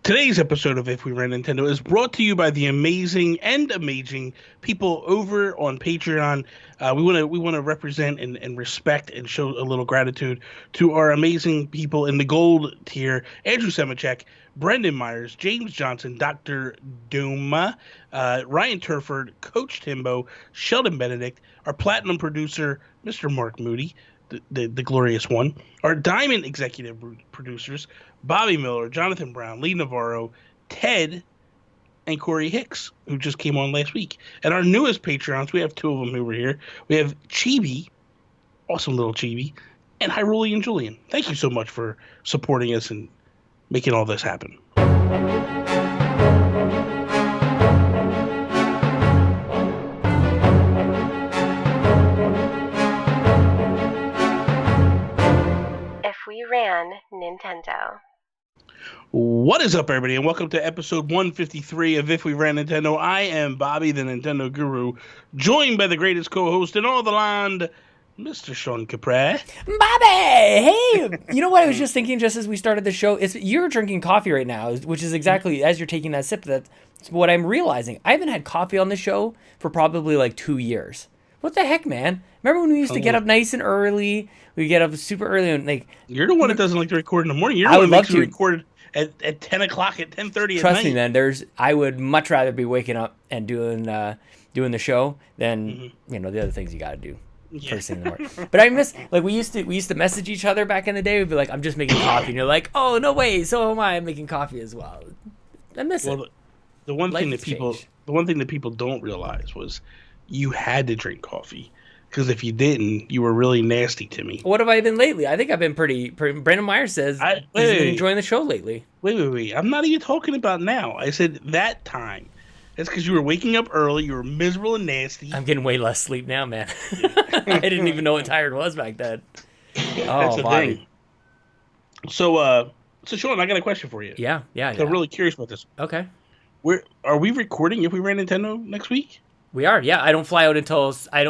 Today's episode of If We Ran Nintendo is brought to you by the amazing people over on Patreon. We want to represent and respect and show a little gratitude to our amazing people in the gold tier: Andrew Semichek, Brendan Myers, James Johnson, Dr. Duma, Ryan Turford, Coach Timbo, Sheldon Benedict, our platinum producer, Mr. Mark Moody, the glorious one, our diamond executive producers, Bobby Miller, Jonathan Brown, Lee Navarro, Ted, and Corey Hicks, who just came on last week. And our newest Patreons, we have two of them who were here. We have Chibi, awesome little Chibi, and Hyrule and Julian. Thank you so much for supporting us and making all this happen. If we ran Nintendo. What is up, everybody, and welcome to episode 153 of If We Ran Nintendo. I am Bobby, the Nintendo Guru, joined by the greatest co-host in all the land, Mr. Sean Capra. Bobby! Hey! You know what I was just thinking just as we started the show? You're drinking coffee right now, which is exactly, as you're taking that sip, that's what I'm realizing. I haven't had coffee on the show for probably like 2 years. What the heck, man? Remember when we used to get up nice and early? We get up super early and like... You're the one that doesn't like to record in the morning. You're the one that makes you record at 10 o'clock, at 10:30 at night. Trust me, man. I would much rather be waking up and doing the show than the other things you got to do first thing in the morning. But I miss, like, we used to message each other back in the day. We'd be like, "I'm just making coffee," and you're like, "Oh no way, so am I. I'm making coffee as well." I miss it. The one thing that people don't realize was you had to drink coffee. Because if you didn't, you were really nasty to me. What have I been lately? I think I've been pretty Brandon Myers says he's been enjoying the show lately. Wait. I'm not even talking about now. I said that time. That's because you were waking up early. You were miserable and nasty. I'm getting way less sleep now, man. I didn't even know what tired was back then. That's the thing. So Sean, I got a question for you. Yeah. I'm really curious about this. Okay. Are we recording If We Ran Nintendo next week? We are, yeah. I don't fly out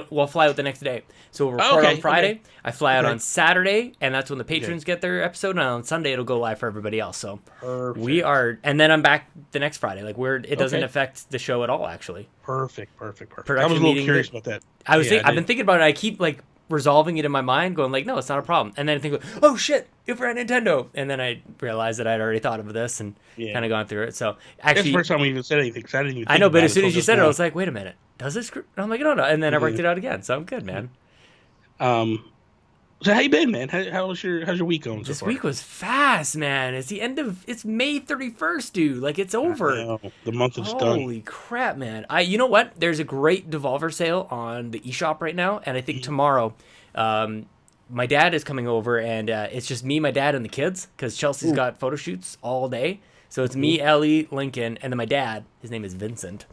we'll fly out the next day. So we'll record on Friday. Okay. I fly out on Saturday, and that's when the patrons get their episode. And on Sunday, it'll go live for everybody else. So we are, and then I'm back the next Friday. Like it doesn't affect the show at all, actually. Perfect. I Production was a little curious about that. I've been thinking about it. I keep like resolving it in my mind, going like, no, it's not a problem. And then I think, oh shit, if we're at Nintendo, and then I realized that I'd already thought of this and kind of gone through it. So actually, that's the first time we even said anything. I didn't even. I know, but as soon as you said it, I was like, wait a minute. Does this? I'm like, no. And then I worked it out again. So I'm good, man. So how you been, man? How's your week going so far? This week was fast, man. It's May 31st, dude. Like, it's over. I know. The month is done. Holy crap, man. You know what? There's a great Devolver sale on the eShop right now. And I think tomorrow, my dad is coming over, and it's just me, my dad, and the kids. Because Chelsea's got photo shoots all day. So it's me, Ellie, Lincoln, and then my dad. His name is Vincent.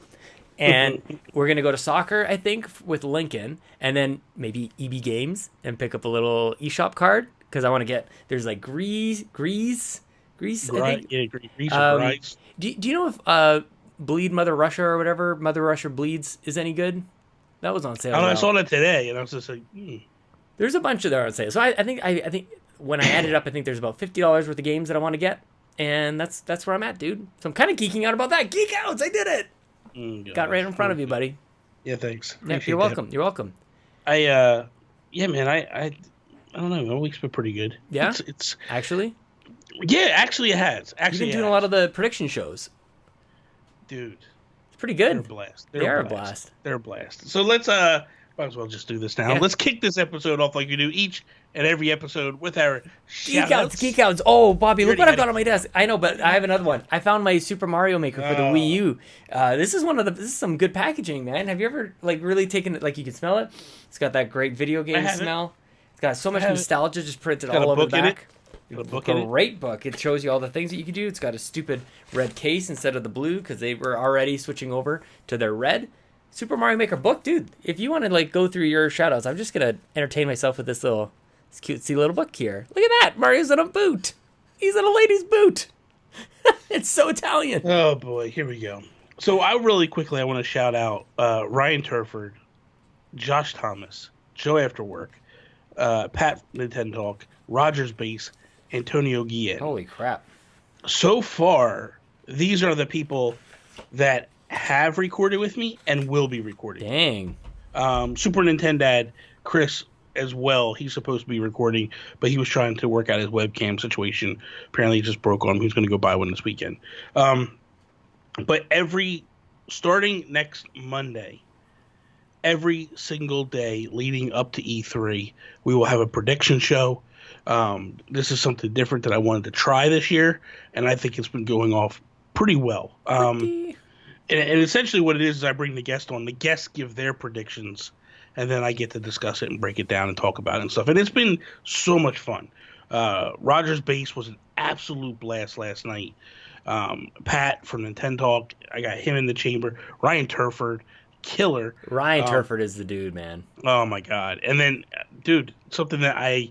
And we're going to go to soccer, I think, with Lincoln, and then maybe EB Games and pick up a little eShop card, because I want to get, there's like Grease, I think. Yeah, Grease or Grice. Do you know if Bleed Mother Russia or whatever, Mother Russia Bleeds, is any good? That was on sale. I saw that today, and I was just like, There's a bunch of them on sale. So I think when I add it up, I think there's about $50 worth of games that I want to get, and that's where I'm at, dude. So I'm kind of geeking out about that. Geek outs, I did it! Got right in front of you, buddy. Yeah, thanks. Yeah, you're welcome. You're welcome. Man, I don't know. My week's been pretty good. Yeah, it's actually. Yeah, actually, it has. You've been doing a lot of the prediction shows, dude. It's pretty good. They're a blast. They're a blast. They're a blast. So let's might as well just do this now. Yeah. Let's kick this episode off like we do each and every episode with our Geek outs. Oh, Bobby, look what I've got on my desk. I know, but I have another one. I found my Super Mario Maker for the Wii U. This is some good packaging, man. Have you ever really taken it? Like, you can smell it. It's got that great video game smell. It's got so much nostalgia just printed all over the back. Great book. It shows you all the things that you can do. It's got a stupid red case instead of the blue because they were already switching over to their red. Super Mario Maker book, dude. If you want to go through your shoutouts, I'm just gonna entertain myself with this cutesy little book here. Look at that, Mario's in a boot. He's in a lady's boot. It's so Italian. Oh boy, here we go. So I want to shout out Ryan Turford, Josh Thomas, Joe After Work, Pat Nintendo Talk, Rogers Base, Antonio Guillen. Holy crap! So far, these are the people that have recorded with me and will be recording. Dang. Super Nintendo Dad, Chris as well. He's supposed to be recording, but he was trying to work out his webcam situation. Apparently, it just broke on him. He's going to go buy one this weekend. But starting next Monday, every single day leading up to E3, we will have a prediction show. This is something different that I wanted to try this year, and I think it's been going off pretty well. And essentially what it is I bring the guest on. The guests give their predictions, and then I get to discuss it and break it down and talk about it and stuff. And it's been so much fun. Roger's Base was an absolute blast last night. Pat from Nintendo Talk, I got him in the chamber. Ryan Turford, killer. Ryan Turford is the dude, man. Oh, my God. And then, dude, something that I've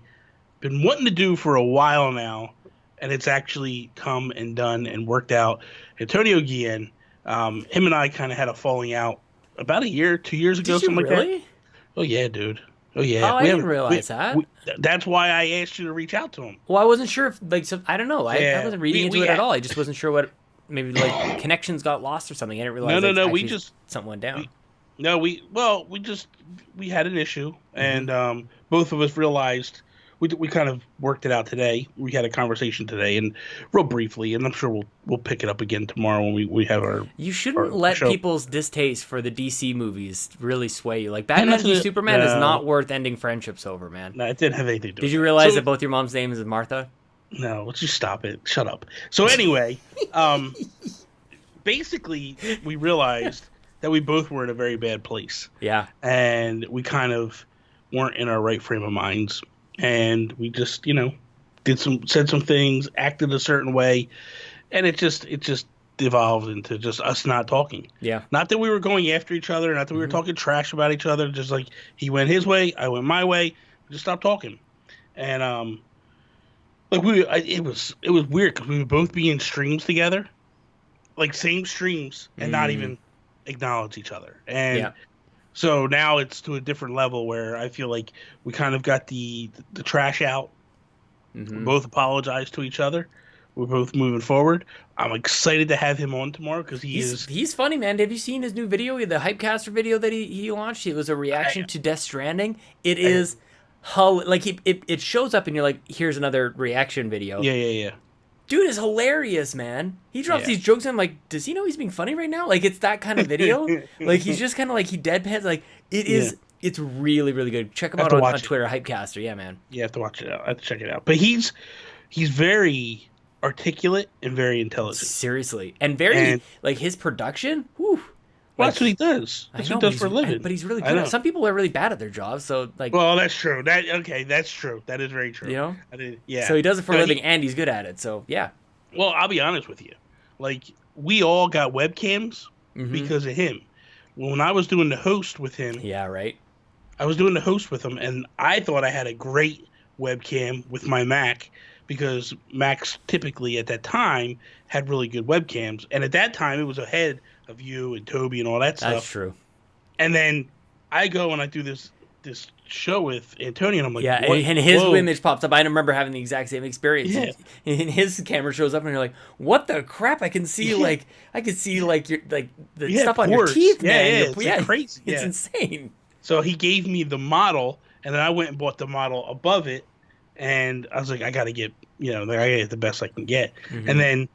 been wanting to do for a while now, and it's actually come and done and worked out. Antonio Guillen, him and I kind of had a falling out about 2 years ago, Did you something really? like that. Oh, yeah, dude. Oh, yeah. Oh, I didn't realize that. That's why I asked you to reach out to him. Well, I wasn't sure if, like, I don't know. I wasn't reading into it at all. I just wasn't sure what, maybe, like, connections got lost or something. I didn't realize No. We just... something went down. We had an issue, and both of us realized... We kind of worked it out today. We had a conversation today, and real briefly, and I'm sure we'll pick it up again tomorrow when we have our. You shouldn't let show. People's distaste for the DC movies really sway you. Like Batman v Superman is not worth ending friendships over, man. No, it didn't have anything to do. Did you realize that both your mom's names is Martha? No, let's just stop it. Shut up. So anyway, basically, we realized that we both were in a very bad place. Yeah, and we kind of weren't in our right frame of minds. And we just, said some things, acted a certain way, and it just devolved into just us not talking. Yeah. Not that we were going after each other, not that we were talking trash about each other. Just like he went his way, I went my way. We just stopped talking, and it was weird because we would both be in streams together, like same streams, and not even acknowledge each other. And. Yeah. So now it's to a different level where I feel like we kind of got the trash out. We both apologized to each other. We're both moving forward. I'm excited to have him on tomorrow because he's funny, man. Have you seen his new video, the Hypecaster video that he launched? It was a reaction to Death Stranding. It is like it shows up and you're like, here's another reaction video. Yeah. Dude is hilarious, man. He drops these jokes and I'm like, does he know he's being funny right now? Like, it's that kind of video. Like, he's just kind of like, he deadpans. Like, it's really, really good. Check him out on Twitter, Hypecaster. Yeah, man. You have to watch it out. I have to check it out. But he's very articulate and very intelligent. Seriously. And very, like, his production, whew. Well, that's what he does. That's what he does for a living. But he's really good. Some people are really bad at their jobs, so like. Well, that's true. That's true. That is very true. You know. Yeah. So he does it for a living, and he's good at it. So yeah. Well, I'll be honest with you. Like, we all got webcams because of him. When I was doing the host with him. Yeah. Right. I was doing the host with him, and I thought I had a great webcam with my Mac because Macs typically at that time had really good webcams, and at that time it was ahead of you and Toby and all that stuff. That's true. And then I go and I do this show with Antonio, and I'm like, yeah, and his image pops up. I remember having the exact same experience. Yeah. And his camera shows up, and you're like, "What the crap?" I can see like your the stuff on your teeth, man. It's crazy. It's insane. So he gave me the model, and then I went and bought the model above it, and I was like, I got to get I got to get the best I can get, and then.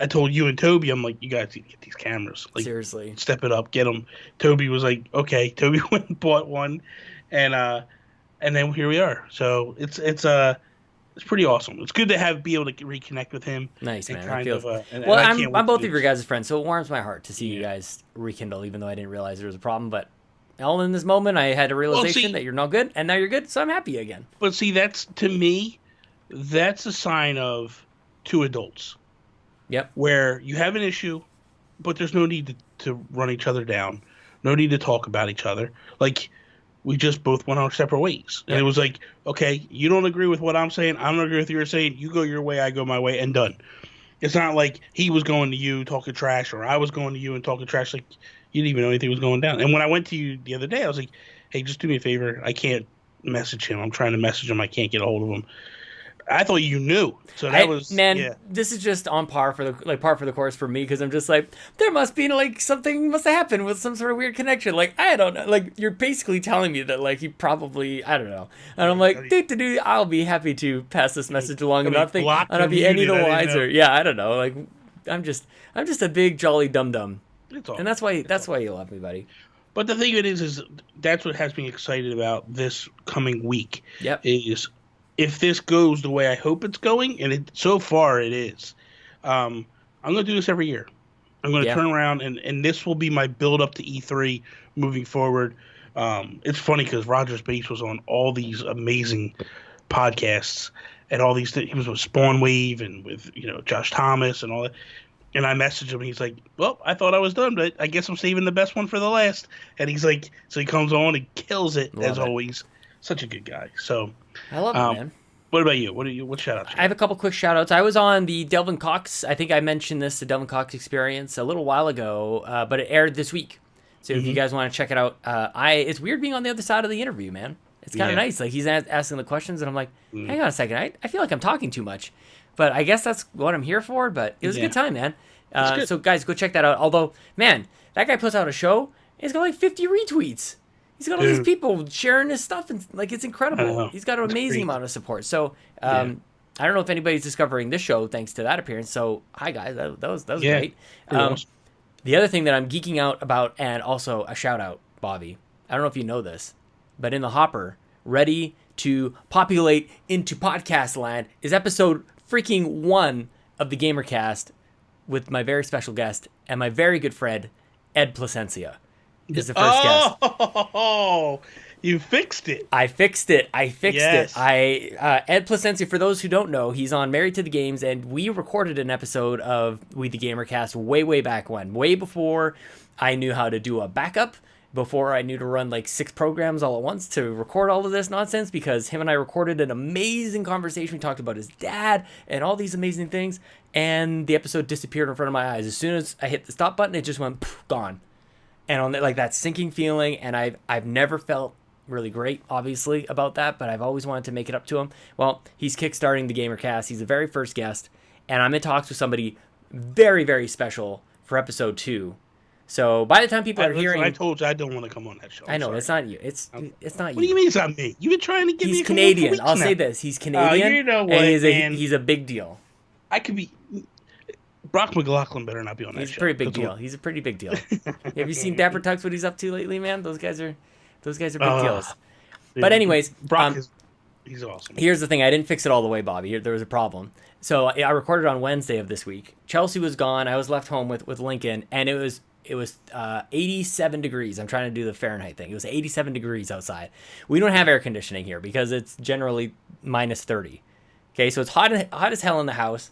I told you and Toby, I'm like, you guys need to get these cameras. Like, seriously. Step it up, get them. Toby was like, okay. Toby went and bought one, and then here we are. So it's pretty awesome. It's good to be able to reconnect with him. Nice, man. I'm both of your guys' friends, so it warms my heart to see you guys rekindle, even though I didn't realize there was a problem. But all in this moment, I had a realization that you're no good, and now you're good, so I'm happy again. But see, to me, that's a sign of two adults. Yep. Where you have an issue, but there's no need to run each other down. No need to talk about each other. Like, we just both went our separate ways. And it was like, okay, you don't agree with what I'm saying. I don't agree with what you're saying. You go your way, I go my way, and done. It's not like he was going to you talking trash, or I was going to you and talking trash. Like, you didn't even know anything was going down. And when I went to you the other day, I was like, hey, just do me a favor. I can't message him. I'm trying to message him. I can't get a hold of him. I thought you knew. So that was yeah. This is just on par for the course for me, because I'm just like, there must be like something must have happened with some sort of weird connection. Like, I don't know. Like, you're basically telling me that like he probably, I don't know. And I'm like, I'll be happy to pass this message along, and nothing. And I'll be any the wiser. Yeah, I don't know. Like, I'm just a big jolly dum dum. And that's why you love me, buddy. But the thing of it is that's what has me excited about this coming week. Yep. Is if this goes the way I hope it's going, and so far it is, I'm going to do this every year. I'm going to turn around, and this will be my build up to E3 moving forward. It's funny because Roger's Base was on all these amazing podcasts and all these things. He was with Spawn Wave and with Josh Thomas and all that. And I messaged him, and he's like, well, I thought I was done, but I guess I'm saving the best one for the last. And he's like, so he comes on and kills it, as always. Such a good guy. So I love it, man. What about you? What shout-outs? I have a couple quick shout-outs. I was on the Delvin Cox, I think I mentioned this, the Delvin Cox Experience, a little while ago, but it aired this week. So if you guys want to check it out, it's weird being on the other side of the interview, man. It's kind of nice. Like, he's asking the questions, and I'm like, hang on a second. I feel like I'm talking too much. But I guess that's what I'm here for. But it was a good time, man. So, guys, go check that out. Although, man, that guy puts out a show. He's got like 50 retweets. He's got all these people sharing his stuff. And like, it's incredible. He's got an amazing amount of support. So, I don't know if anybody's discovering this show thanks to that appearance. So, hi, guys. That was great. Awesome. The other thing that I'm geeking out about, and also a shout-out, Bobby. I don't know if you know this, but in the hopper, ready to populate into podcast land, is episode freaking 1 of the Gamercast with my very special guest and my very good friend, Ed Placencia, is the first guest. Oh, you fixed it. I fixed it. Ed Placencia, for those who don't know, he's on Married to the Games, and we recorded an episode of We the Gamercast way back when, way before I knew how to do a backup, before I knew to run like 6 programs all at once to record all of this nonsense, because him and I recorded an amazing conversation. We talked about his dad and all these amazing things, and the episode disappeared in front of my eyes. As soon as I hit the stop button, it just went gone. And on like that sinking feeling, and I've never felt really great, obviously, about that, but I've always wanted to make it up to him. Well, he's kickstarting the Gamercast. He's the very first guest, and I'm in talks with somebody very, very special for episode 2. So by the time people are hearing, I told you I don't want to come on that show. I know it's not you. It's not you. What do you mean it's not me? You've been trying to get me. He's Canadian. I'll say this: he's Canadian. You know what, and he's a big deal. I could be. Brock McLaughlin better not be on that show. He's a pretty big deal. He's a pretty big deal. Have you seen Dapper Tux? What he's up to lately, man? Those guys are big deals. But anyways, Brock he's awesome. Here's the thing: I didn't fix it all the way, Bobby. There was a problem. So I recorded on Wednesday of this week. Chelsea was gone. I was left home with Lincoln, and it was 87 degrees. I'm trying to do the Fahrenheit thing. It was 87 degrees outside. We don't have air conditioning here because it's generally minus 30. Okay, so it's hot as hell in the house.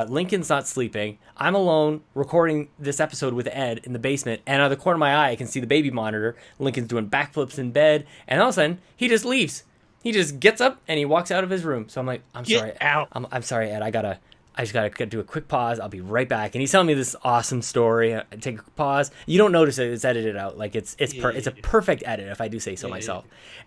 Lincoln's not sleeping. I'm alone recording this episode with Ed in the basement, and out of the corner of my eye, I can see the baby monitor. Lincoln's doing backflips in bed, and all of a sudden, he just leaves. He just gets up and he walks out of his room. So I'm like, I'm sorry, I'm sorry, Ed. I just gotta do a quick pause. I'll be right back. And he's telling me this awesome story. I take a pause. You don't notice it. It's edited out. Like it's a perfect edit, if I do say so myself.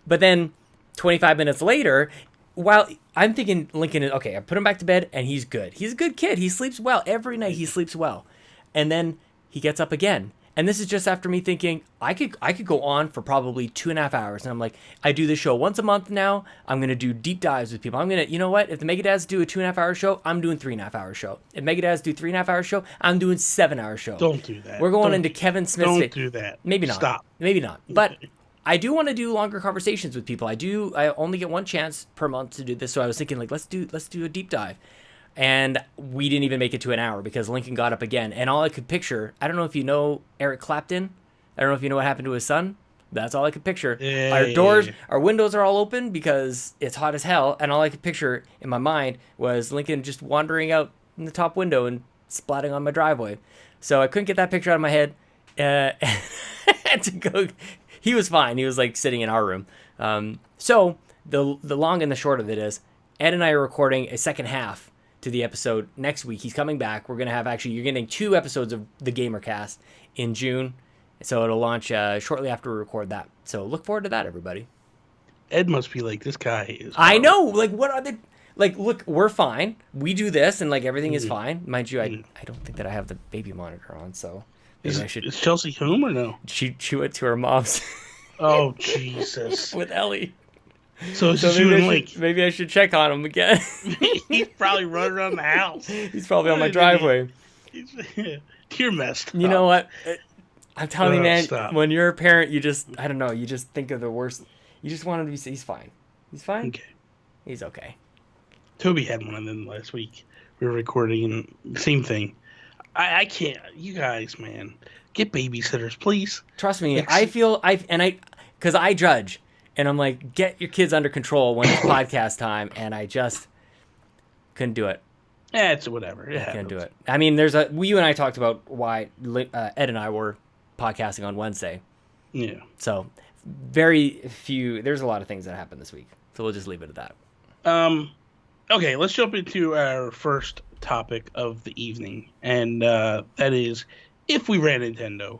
But then 25 minutes later, while I'm thinking Lincoln is okay, I put him back to bed and he's good. He's a good kid. He sleeps well every night. He sleeps well, and then he gets up again. And this is just after me thinking I could go on for probably 2.5 hours. And I'm like, I do this show once a month now. I'm going to do deep dives with people. I'm going to, you know what? If the Megadads do a 2.5 hour show, I'm doing 3.5 hour show. If Megadads do 3.5 hour show, I'm doing 7 hour show. Don't do that. We're going into Kevin Smith's. Don't do that. Maybe not. Stop. Maybe not. But I do want to do longer conversations with people. I only get one chance per month to do this. So I was thinking like, let's do a deep dive. And we didn't even make it to an hour because Lincoln got up again. And all I could picture, I don't know if you know Eric Clapton. I don't know if you know what happened to his son. That's all I could picture. Our windows are all open because it's hot as hell. And all I could picture in my mind was Lincoln just wandering out in the top window and splatting on my driveway. So I couldn't get that picture out of my head. Had to go. He was fine. He was like sitting in our room. So the long and the short of it is Ed and I are recording a second half to the episode next week. He's coming back. We're going to have you're getting 2 episodes of the Gamercast in June. So it'll launch shortly after we record that. So look forward to that, everybody. Ed must be like, this guy is. I know. Like, what are they? like, look, we're fine. We do this, and like everything is fine. Mind you, I don't think that I have the baby monitor on, so maybe I should. Is Chelsea home or no? She went to her mom's. Oh Jesus! With Ellie. So maybe I should check on him again. He's probably running around the house. He's probably on my driveway. You're messed up. You know what? I'm telling you, man. Stop. When you're a parent, you just I don't know. You just think of the worst. You just want him to be. He's fine. He's fine. Okay. He's okay. Toby had one of them last week. We were recording, and same thing. I can't. You guys, man, get babysitters, please. Trust me. I feel because I judge, and I'm like, get your kids under control when it's podcast time, and I just couldn't do it. Yeah, it's whatever. I can't do it. I mean, you and I talked about why Ed and I were podcasting on Wednesday. Yeah. So very few. There's a lot of things that happened this week, so we'll just leave it at that. Okay, let's jump into our first topic of the evening, and that is, if we ran Nintendo,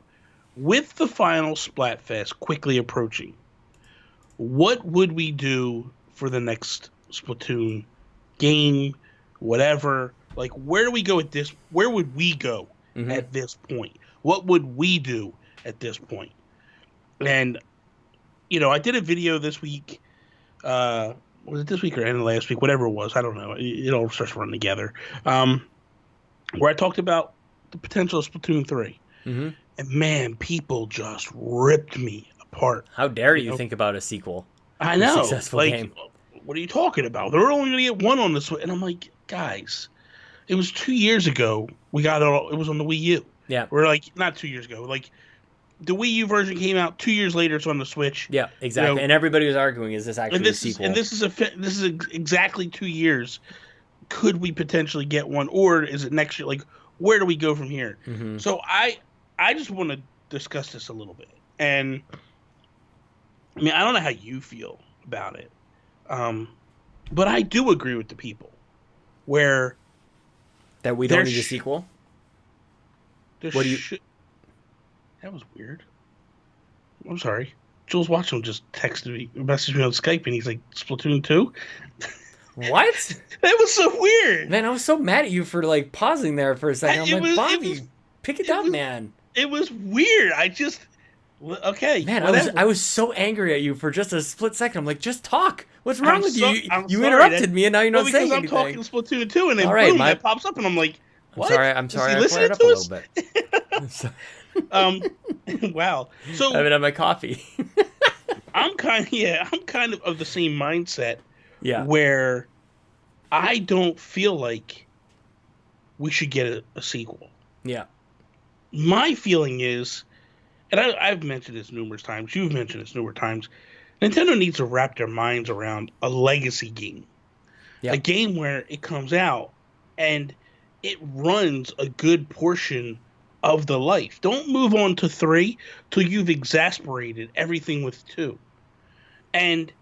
with the final Splatfest quickly approaching, what would we do for the next Splatoon game, whatever? Like, where do we go at this? Where would we go at this point? What would we do at this point? And, I did a video this week, was it this week or end of last week? Whatever it was, I don't know. It all starts running together. Where I talked about the potential of Splatoon 3. Mm-hmm. And man, people just ripped me apart. How dare you think about a sequel? I know. Successful game. What are you talking about? They're only going to get one on the Switch. And I'm like, guys, it was 2 years ago. We got it was on the Wii U. Yeah. We're like, not 2 years ago. Like, the Wii U version came out 2 years later. It's on the Switch. Yeah, exactly. And everybody was arguing, is this actually a sequel? This is exactly 2 years. Could we potentially get one, or is it next year? Like, where do we go from here? Mm-hmm. So I just want to discuss this a little bit. And I mean, I don't know how you feel about it, but I do agree with the people where that we don't need a sequel. That was weird. I'm sorry. Jules Watson just messaged me on Skype, and he's like, Splatoon 2? What? That was so weird. Man, I was so mad at you for, like, pausing there for a second. I'm like, Bobby, pick it up, man. It was weird. Okay. Man, I was so angry at you for just a split second. I'm like, just talk. What's wrong with you? You sorry, interrupted me, and now you're not saying anything. Because I'm talking Splatoon 2, and then boom, that pops up, and I'm like, what? I'm sorry. I fired up a little bit. Wow. So I haven't had my coffee. I'm kind of the same mindset. Yeah. Where I don't feel like we should get a sequel. Yeah. My feeling is, and I've mentioned this numerous times, you've mentioned this numerous times, Nintendo needs to wrap their minds around a legacy game. Yep. A game where it comes out and it runs a good portion of the life. Don't move on to 3 till you've exasperated everything with 2. And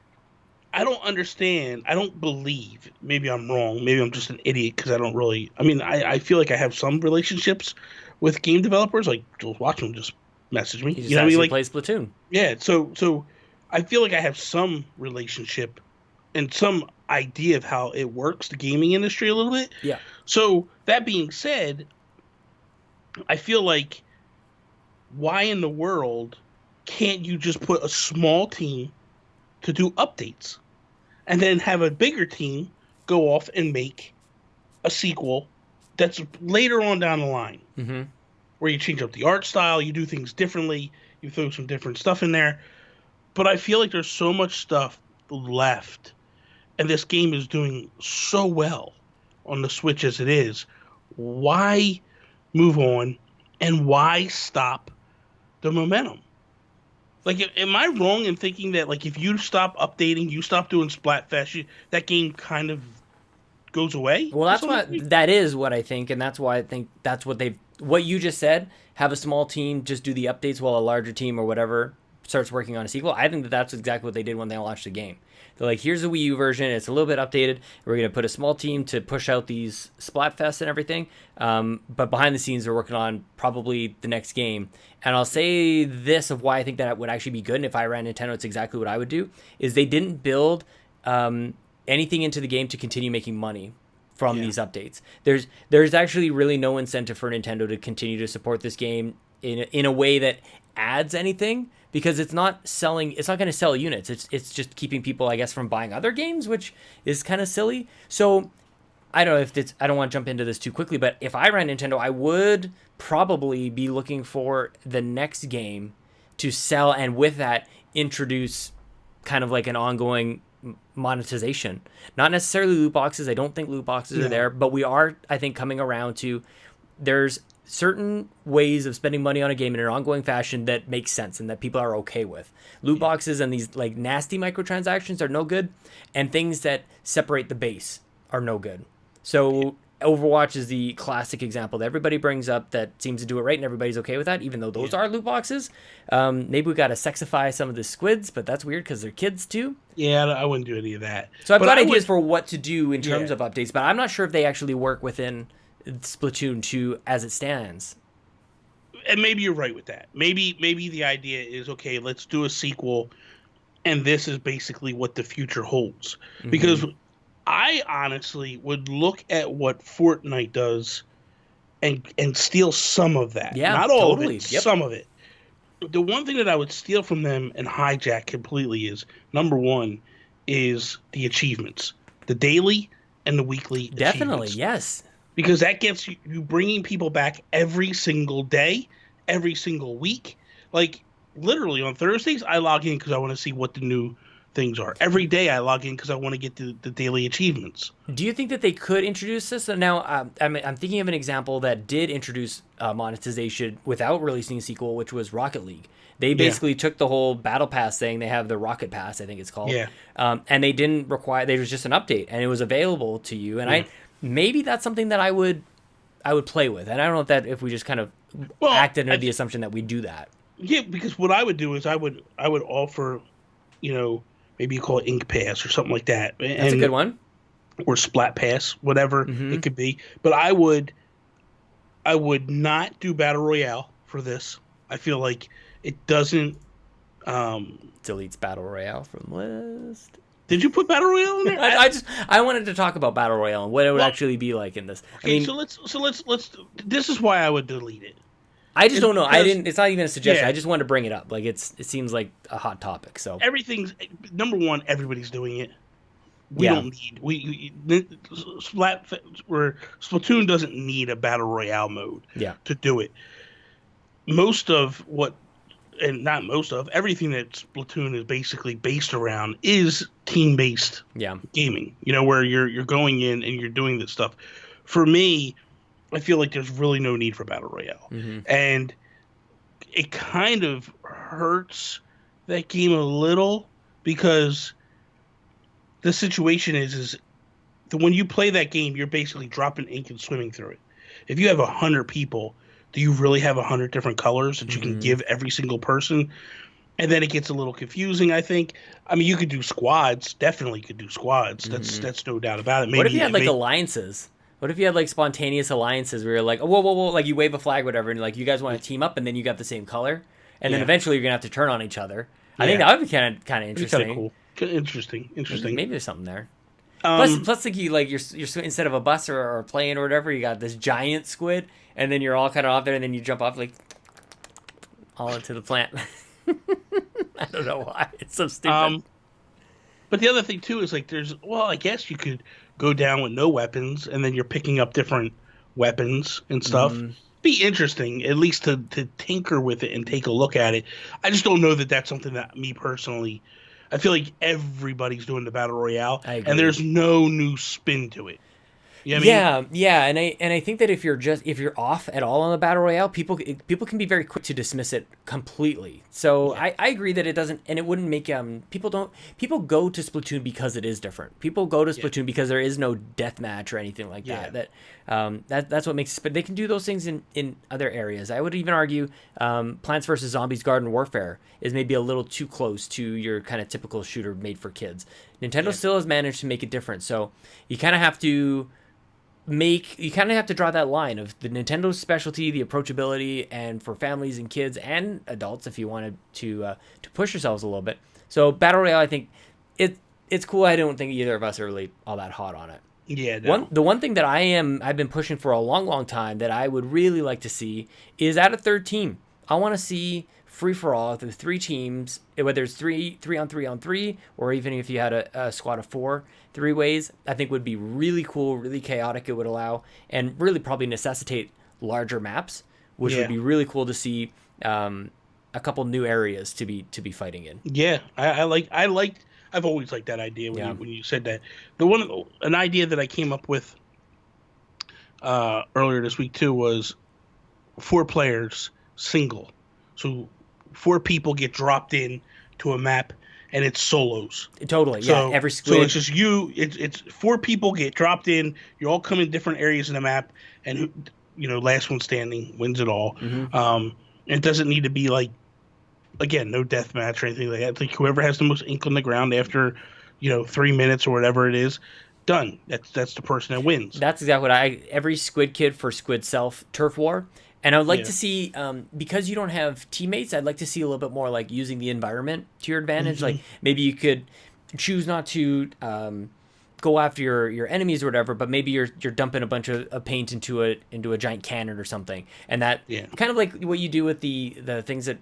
I don't understand. I don't believe. Maybe I'm wrong. Maybe I'm just an idiot because I don't really. I mean, I feel like I have some relationships with game developers. Like Jules Watson just messaged me. He just actually plays Splatoon. Yeah. So I feel like I have some relationship and some idea of how it works, the gaming industry a little bit. Yeah. So that being said, I feel like why in the world can't you just put a small team to do updates and then have a bigger team go off and make a sequel that's later on down the line, where you change up the art style, you do things differently, you throw some different stuff in there. But I feel like there's so much stuff left, and this game is doing so well on the Switch as it is. Why move on, and why stop the momentum? Like, am I wrong in thinking that, like, if you stop updating, you stop doing Splatfest, that game kind of goes away? Well, that is what I think, and that's why I think that's what you just said, have a small team just do the updates while a larger team or whatever starts working on a sequel. I think that's exactly what they did when they launched the game. They're like, here's the Wii U version. It's a little bit updated. We're going to put a small team to push out these Splatfests and everything. But behind the scenes, they're working on probably the next game. And I'll say this of why I think that would actually be good. And if I ran Nintendo, it's exactly what I would do, is they didn't build anything into the game to continue making money from these updates. There's actually really no incentive for Nintendo to continue to support this game in a way that adds anything, because it's not going to sell units. It's just keeping people, I guess, from buying other games, which is kind of silly. So I don't know if I don't want to jump into this too quickly, but if I ran Nintendo, I would probably be looking for the next game to sell, and with that introduce kind of like an ongoing monetization. Not necessarily loot boxes. I don't think loot boxes are there, but we are, I think, coming around to there's certain ways of spending money on a game in an ongoing fashion that makes sense and that people are okay with. Loot boxes and these like nasty microtransactions are no good, and things that separate the base are no good. So Overwatch is the classic example that everybody brings up that seems to do it right, and everybody's okay with that, even though those are loot boxes. Maybe we got to sexify some of the squids, but that's weird because they're kids too. Yeah, I wouldn't do any of that. So I've got ideas for what to do in terms of updates, but I'm not sure if they actually work within Splatoon 2 as it stands. And maybe you're right with that. Maybe the idea is, okay, let's do a sequel, and this is basically what the future holds. Because I honestly would look at what Fortnite does and steal some of that. Yeah, not all totally. of it, some of it. The one thing that I would steal from them and hijack completely is, number one, is the achievements. The daily and the weekly Definitely, achievements. yes. Because that gets you bringing people back every single day, every single week. Like, literally on Thursdays, I log in because I want to see what the new things are. Every day I log in because I want to get the daily achievements. Do you think that they could introduce this? Now, I'm thinking of an example that did introduce monetization without releasing a sequel, which was Rocket League. They basically took the whole Battle Pass thing. They have the Rocket Pass, I think it's called. Yeah. And they didn't require. There was just an update, and it was available to you. And maybe that's something that I would play with. And I don't know if we just kind of act under the assumption that we do that. Yeah, because what I would do is I would offer, maybe you call it Ink Pass or something like that. That's a good one. Or Splat Pass, whatever it could be. But I would not do Battle Royale for this. I feel like it doesn't deletes Battle Royale from the list. Did you put Battle Royale in there? I wanted to talk about Battle Royale and what it would actually be like in this. Okay, so let's this is why I would delete it. I just don't know. It's not even a suggestion. I just wanted to bring it up. Like it seems like a hot topic. So everything's number one. Everybody's doing it. We don't need Splatoon doesn't need a battle royale mode. To do it. Everything that Splatoon is basically based around is team-based gaming. Where you're going in and you're doing this stuff. For me, I feel like there's really no need for Battle Royale. And it kind of hurts that game a little because the situation is when you play that game, you're basically dropping ink and swimming through it. If you have 100 people, do you really have 100 different colors that you can give every single person? And then it gets a little confusing, I think. I mean, you could do squads. Definitely could do squads. That's no doubt about it. What if you had alliances? What if you had like spontaneous alliances where you're like, whoa, like you wave a flag, whatever, and like you guys want to team up, and then you got the same color, and then eventually you're gonna have to turn on each other. I think that would be kind of interesting. Kind of cool. Interesting. Maybe there's something there. Plus, like you're instead of a bus or a plane or whatever, you got this giant squid, and then you're all kind of off there, and then you jump off like all into the plant. I don't know why it's so stupid. But the other thing too is like I guess you could go down with no weapons, and then you're picking up different weapons and stuff. Be interesting, at least to tinker with it and take a look at it. I just don't know that that's something that me personally. I feel like everybody's doing the battle royale, and there's no new spin to it. You know what I mean? Yeah, and I think that if you're off at all on the battle royale, people can be very quick to dismiss it completely. So I agree that it doesn't, and it wouldn't make people go to Splatoon because it is different. People go to Splatoon because there is no deathmatch or anything like that. That's what makes. But they can do those things in other areas. I would even argue Plants vs Zombies Garden Warfare is maybe a little too close to your kind of typical shooter made for kids. Nintendo still has managed to make it different. So you kind of have to draw that line of the Nintendo specialty, the approachability, and for families and kids and adults if you wanted to push yourselves a little bit. So Battle Royale, I think it's cool. I don't think either of us are really all that hot on it. Yeah, no. The one thing that I've been pushing for a long time that I would really like to see is add a third team. I want to see free for all through 3 teams, whether it's 3-on-3 or even if you had a squad of 4 3-ways. I think would be really cool, really chaotic. It would allow and really probably necessitate larger maps, which would be really cool to see. A couple new areas to be fighting in. Yeah, I've always liked that idea when you said that. An idea that I came up with earlier this week too was 4 players single. So 4 people get dropped in to a map and it's solos. Totally. So, yeah. Every squid. So it's just you. It's 4 people get dropped in. You all come in different areas of the map, and last one standing wins it all. It doesn't need to be like, again, no death match or anything like that. It's like whoever has the most ink on the ground after, 3 minutes or whatever it is, done. That's the person that wins. That's exactly what every Squid Kid for Squid Self Turf War. And I would like to see, because you don't have teammates, I'd like to see a little bit more like using the environment to your advantage. Like maybe you could choose not to go after your enemies or whatever, but maybe you're dumping a bunch of paint into a giant cannon or something, and that kind of like what you do with the things that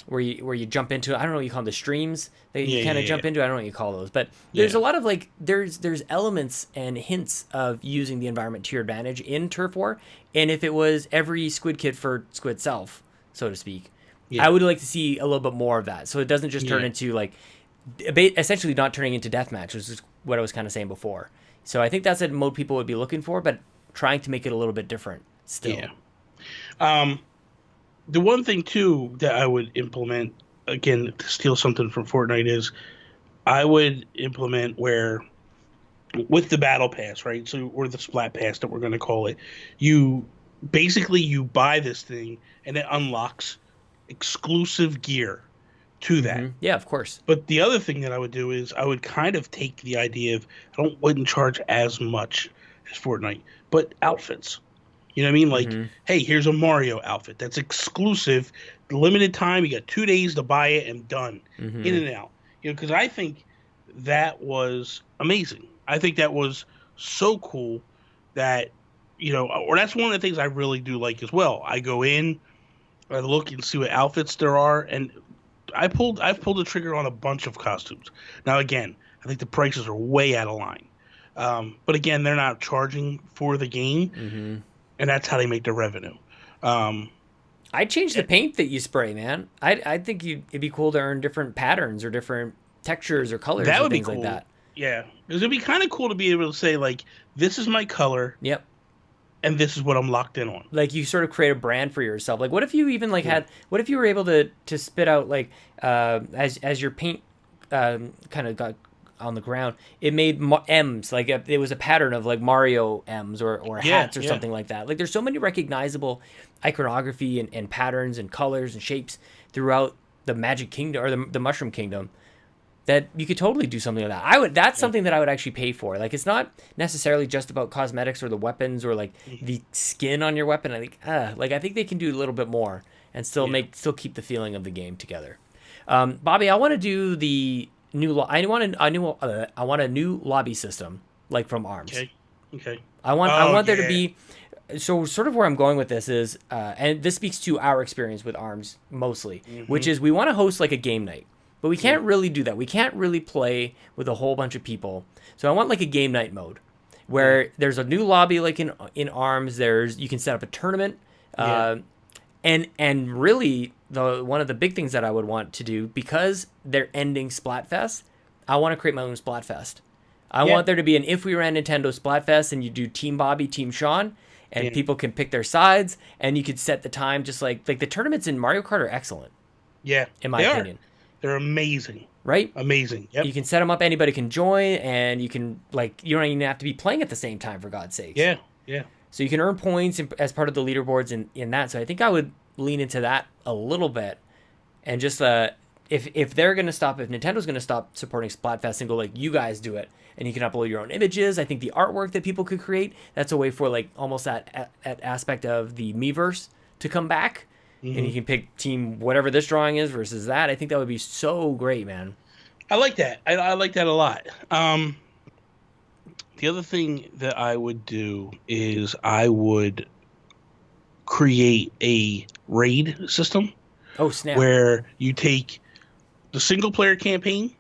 where you jump into, I don't know what you call them, the streams that you kind of jump into. I don't know what you call those, but there's a lot of like there's elements and hints of using the environment to your advantage in Turf War, and if it was every Squid Kid for Squid Self, so to speak, I would like to see a little bit more of that, so it doesn't just turn into like essentially not turning into deathmatch, which is what I was kind of saying before. So I think that's a mode people would be looking for, but trying to make it a little bit different still. Yeah. The one thing too that I would implement, again, to steal something from Fortnite, is I would implement where with the battle pass, right? So, or the Splat Pass that we're going to call it, you buy this thing and it unlocks exclusive gear to that. Yeah, of course. But the other thing that I would do is I would kind of take the idea of wouldn't charge as much as Fortnite, but outfits. You know what I mean? Like, hey, here's a Mario outfit that's exclusive, limited time. You got 2 days to buy it and done, in and out. Because I think that was amazing. I think that was so cool that, or that's one of the things I really do like as well. I go in, I look and see what outfits there are, and I've pulled the trigger on a bunch of costumes. Now, again, I think the prices are way out of line. But again, they're not charging for the game, and that's how they make their revenue. I'd change the paint that you spray, man. I think it'd be cool to earn different patterns or different textures or colors and things like that. Yeah, because it'd be kind of cool to be able to say, like, this is my color. Yep. And this is what I'm locked in on. Like, you sort of create a brand for yourself. Like, what if you even what if you were able to spit out, like, as your paint kind of got on the ground, it made M's, like it was a pattern of like Mario M's or hats or something like that. Like, there's so many recognizable iconography and patterns and colors and shapes throughout the Magic Kingdom or the Mushroom Kingdom that you could totally do something like that. That's something that I would actually pay for. Like, it's not necessarily just about cosmetics or the weapons or like the skin on your weapon. I think they can do a little bit more and still keep the feeling of the game together. Bobby, I want to do the I want a new lobby system, like from ARMS. Okay. I want there to be. So sort of where I'm going with this is, and this speaks to our experience with ARMS mostly, which is we want to host like a game night, but we can't really do that. We can't really play with a whole bunch of people. So I want like a game night mode, where there's a new lobby like in ARMS. You can set up a tournament, and really one of the big things that I would want to do, because they're ending Splatfest, I want to create my own Splatfest. I want there to be an If We Ran Nintendo Splatfest, and you do Team Bobby, Team Sean, and people can pick their sides, and you could set the time just like the tournaments in Mario Kart are excellent. Yeah, in my opinion. They're amazing. Right? Amazing. Yep. You can set them up, anybody can join, and you can, like, you don't even have to be playing at the same time, for God's sakes. Yeah, yeah. So you can earn points as part of the leaderboards in that. So I think I would lean into that a little bit, and just if they're going to stop, if Nintendo's going to stop supporting Splatfest and go like, you guys do it, and you can upload your own images. I think the artwork that people could create, that's a way for like almost that aspect of the Miiverse to come back. And you can pick team whatever this drawing is versus that. I think that would be so great, man. I like that. I like that a lot. The other thing that I would do is I would create a raid system Oh snap! where you take the single player campaign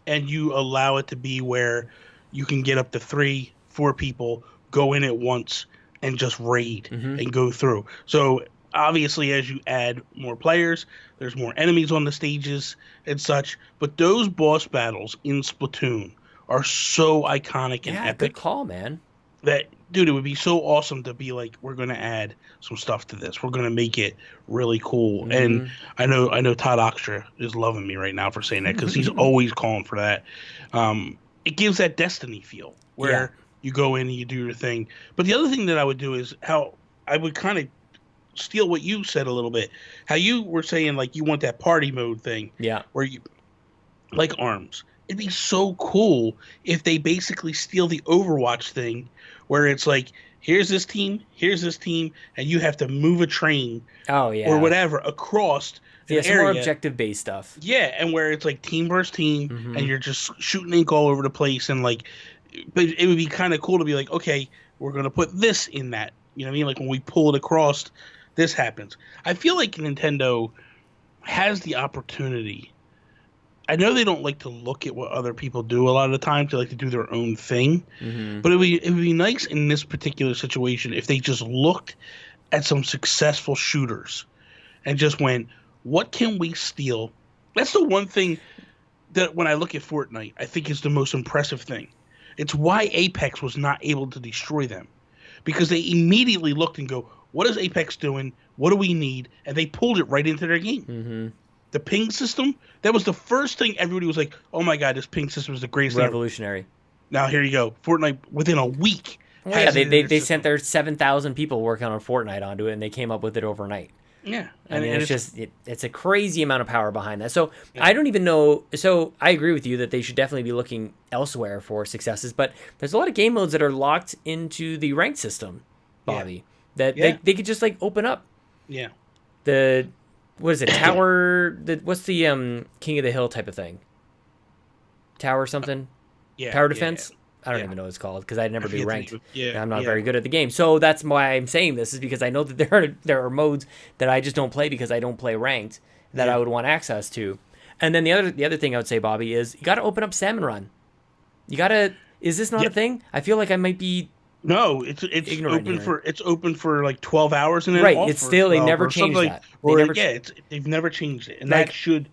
and you allow it to be where you can get up to 3, 4 people, go in at once and just raid Hmm. and go through. So obviously, as you add more players, there's more enemies on the stages and such. But those boss battles in Splatoon are so iconic and Yeah, good epic call, man. that, dude, it would be so awesome to be like, we're gonna add some stuff to this. We're gonna make it really cool. And Hmm. I know Todd Oxtra is loving me right now for saying that because he's always calling for that. It gives that Destiny feel Yeah. where you go in and you do your thing. But the other thing that I would do is how I would kind of steal what you said a little bit. How you were saying like you want that party mode thing Yeah. where you like arms. It'd be so cool if they basically steal the Overwatch thing where it's like, here's this team, and you have to move a train Oh or yeah. whatever across an Yeah, some more area. objective based stuff. Yeah, and where it's like team versus team, Hmm. and you're just shooting ink all over the place, and like, but it would be kind of cool to be like, okay, we're gonna put this in that. You know what I mean? Like when we pull it across, this happens. I feel like Nintendo has the opportunity. I know they don't like to look at what other people do a lot of the times. They like to do their own thing. Hmm. But it would be nice in this particular situation if they just looked at some successful shooters and just went, what can we steal? That's the one thing that when I look at Fortnite, I think is the most impressive thing. It's why Apex was not able to destroy them. Because they immediately looked and go, what is Apex doing? What do we need? And they pulled it right into their game. Hmm. The ping system, that was the first thing everybody was like, oh my God, this ping system is the greatest thing ever. Revolutionary. Now here you go. Fortnite within a week. Well, yeah, has they it in they, their they system. sent their 7,000 people working on Fortnite onto it, and they came up with it overnight. Yeah. I mean, and it's just it's a crazy amount of power behind that. So Yeah. I don't even know. So I agree with you that they should definitely be looking elsewhere for successes. But there's a lot of game modes that are locked into the ranked system, Bobby. That Yeah. they could just like open up Yeah. the what is it tower? What's the King of the Hill type of thing? Tower something? Yeah. Tower yeah, defense? I don't Yeah. even know what it's called because I never I do forget the ranked. name of- yeah, And I'm not yeah. very good at the game. So that's why I'm saying this is because I know that there are modes that I just don't play because I don't play ranked that Yeah. I would want access to. And then the other thing I would say, Bobby, is you got to open up Salmon Run. You got to. Is this not a Yep. thing? I feel like I might be No, it's ignorant open here. it's open for like 12 hours and then Right, off it's for still- they 12 never or something changed like, that. They or never yeah, they've never changed it, and Like, that should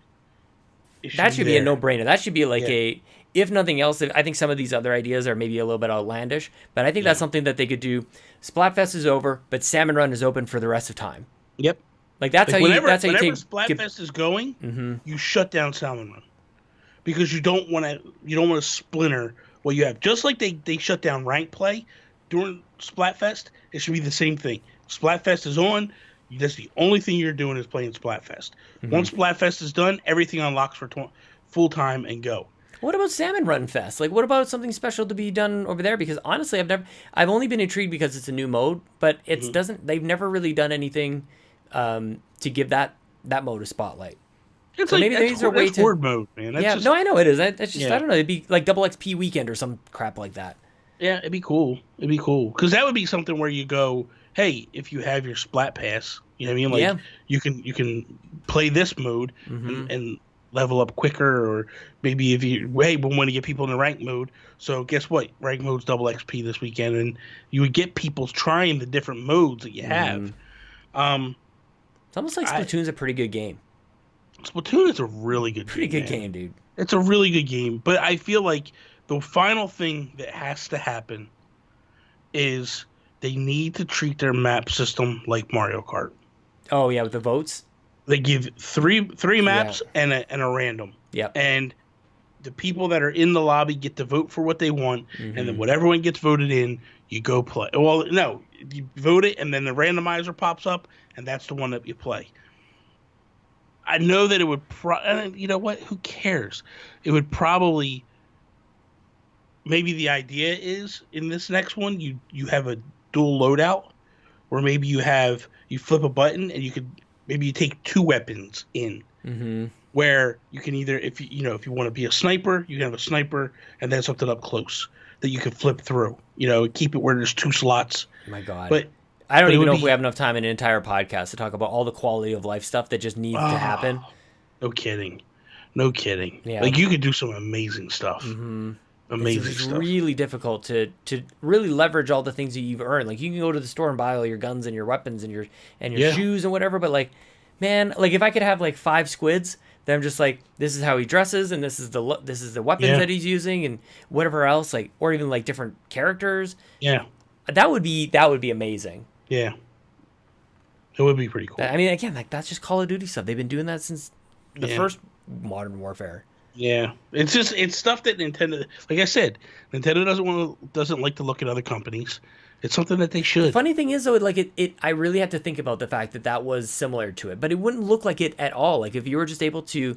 that should be a there. no-brainer. That should be like Yeah. a, if nothing else, I think some of these other ideas are maybe a little bit outlandish, but I think that's Yeah. something that they could do. Splatfest is over, but Salmon Run is open for the rest of time. Yep. Like that's Like how whenever you take. Splatfest is going, Hmm. you shut down Salmon Run because you don't want to splinter what you have. Just like they shut down rank play during Splatfest, it should be the same thing. Splatfest is on. That's the only thing you're doing is playing Splatfest. Mm-hmm. Once Splatfest is done, everything unlocks for full time and go. What about Salmon Run Fest? Like, what about something special to be done over there? Because honestly, I've only been intrigued because it's a new mode, but it Mm-hmm. doesn't. They've never really done anything to give that mode a spotlight. It's So like maybe that's, these are way that's to- horde mode, man. That's Yeah, just, no, I know it is. It's just Yeah. I don't know. It'd be like double XP weekend or some crap like that. yeah, it'd be cool. It'd be cool because that would be something where you go, hey, if you have your Splat Pass, you know what I mean? Like Yeah. you can play this mode Mhm. and level up quicker, or maybe if you we want to get people in the rank mode. So guess what? Rank mode's double XP this weekend, and you would get people trying the different modes that you have. It's almost like Splatoon's a pretty good game. Splatoon is a really good Pretty game. good man. game, dude. It's a really good game, but I feel like the final thing that has to happen is they need to treat their map system like Mario Kart. Oh yeah, with the votes. They give three maps and a random, Yep. and the people that are in the lobby get to vote for what they want, and Mm-hmm. then whatever one gets voted in, you go play. Well, no, you vote it, and then the randomizer pops up, and that's the one that you play. I know that it would you know what? Who cares? It would probably maybe the idea is in this next one you have a dual loadout, or maybe you flip a button and you take two weapons in. Mm-hmm. where you can either, if if you want to be a sniper, you can have a sniper and then something up close that you can flip through. Keep it where there's 2 slots. My God. But I don't it even would know be, if we have enough time in an entire podcast to talk about all the quality of life stuff that just needs to happen. No kidding. No kidding. Yeah. Like, you could do some amazing stuff. Mm-hmm. Amazing it's stuff. really difficult to really leverage all the things that you've earned. Like, you can go to the store and buy all your guns and your weapons and your shoes and whatever, but like, man, like if I could have like 5 squids, then I'm just like, this is how he dresses and this is the weapons that he's using and whatever else, like, or even like different characters. Yeah. That would be amazing. Yeah. It would be pretty cool. I mean, again, like, that's just Call of Duty stuff. They've been doing that since the first Modern Warfare. Yeah, it's stuff that Nintendo, like I said, Nintendo doesn't like to look at other companies. It's something that they should. The funny thing is, though, like I really had to think about the fact that was similar to it, but it wouldn't look like it at all. Like if you were just able to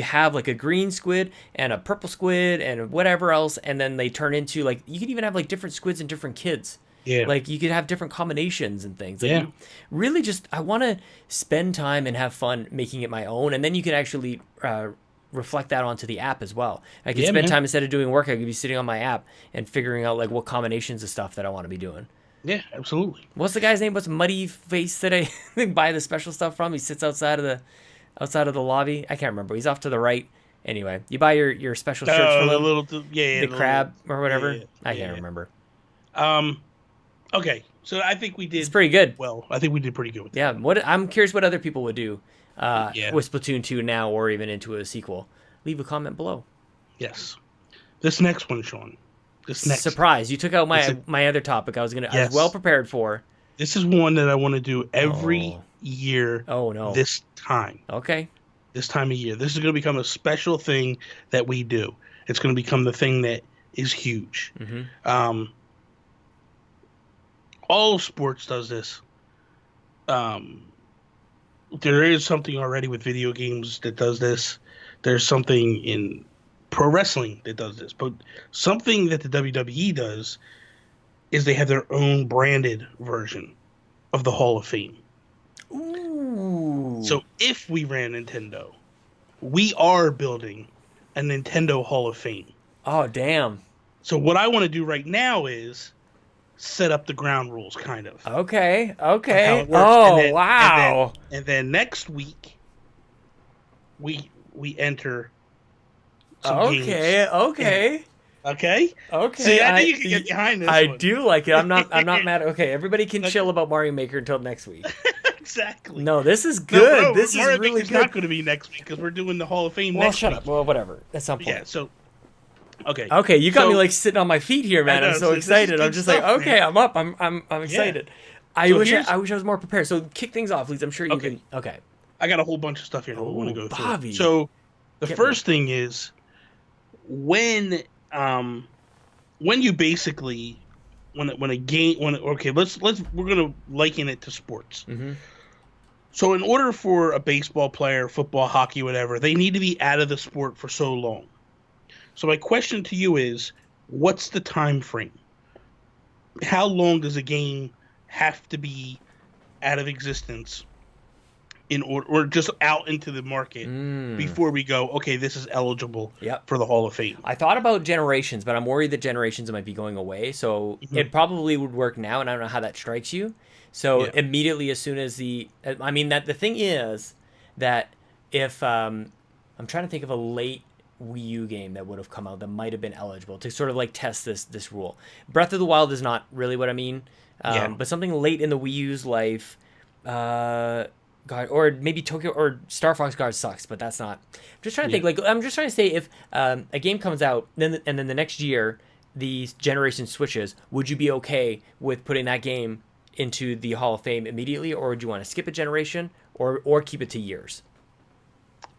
have like a green squid and a purple squid and whatever else, and then they turn into, like, you could even have like different squids and different kids. Yeah. Like you could have different combinations and things. Like, yeah. Really, just I want to spend time and have fun making it my own, and then you can actually reflect that onto the app as well. I could spend time, instead of doing work, I could be sitting on my app and figuring out like what combinations of stuff that I want to be doing. Yeah, absolutely. What's the guy's name? What's Muddy Face that I buy the special stuff from? He sits outside of the lobby. I can't remember. He's off to the right. Anyway, you buy your special shirts from the crab or whatever. I can't remember. Okay, so I think we did. It's pretty good. Well, I think we did pretty good with that. Yeah. I'm curious what other people would do with Splatoon 2 now, or even into a sequel. Leave a comment below. Yes. This next one, Sean. Surprise! You took out my other topic. I was well prepared for. This is one that I want to do every year. Oh no! This time. Okay. This time of year. This is going to become a special thing that we do. It's going to become the thing that is huge. Mm-hmm. All of sports does this. There is something already with video games that does this. There's something in pro wrestling that does this. But something that the WWE does is they have their own branded version of the Hall of Fame. Ooh. So if we ran Nintendo, we are building a Nintendo Hall of Fame. Oh, damn. So what I want to do right now is set up the ground rules, kind of. Okay. How it works. Oh, wow. And then next week, we enter some games. Okay. Okay? Okay. See, I think you can get behind this I one. do like it. I'm not mad. Okay, everybody can chill about Mario Maker until next week. Exactly. No, this is good. No, this Mario is really Maker's good. not going to be next week because we're doing the Hall of Fame next shut week. up. Well, whatever. At some point. Yeah, so... Okay. Okay, you got me like sitting on my feet here, man. I'm so excited. I'm just stuff, like, okay, man. I'm up. I'm excited. Yeah. I wish I was more prepared. So kick things off, please. I'm sure you can. Okay. I got a whole bunch of stuff here that we want to go through. Bobby. So the first thing is when you basically when a game we're gonna liken it to sports. Mm-hmm. So in order for a baseball player, football, hockey, whatever, they need to be out of the sport for so long. So my question to you is, what's the time frame? How long does a game have to be out of existence in order, or just out into the market before we go, okay, this is eligible for the Hall of Fame? I thought about generations, but I'm worried that generations might be going away. So it probably would work now, and I don't know how that strikes you. So immediately, as soon as the thing is that if I'm trying to think of a late Wii U game that would have come out that might have been eligible to sort of like test this rule. Breath of the Wild is not really what I mean, but something late in the Wii U's life, or maybe Tokyo or Star Fox Guard sucks, but that's not. I'm just trying to think. Like, I'm just trying to say, if a game comes out, and then the next year the generation switches, would you be okay with putting that game into the Hall of Fame immediately, or would you want to skip a generation or keep it to years?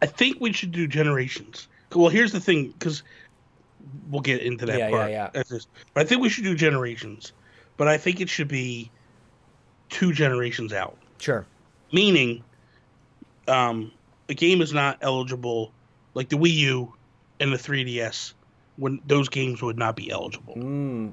I think we should do generations. Well, here's the thing, because we'll get into that part. Yeah. But I think we should do generations, but I think it should be 2 generations out. Sure. Meaning, a game is not eligible, like the Wii U and the 3DS, when those games would not be eligible.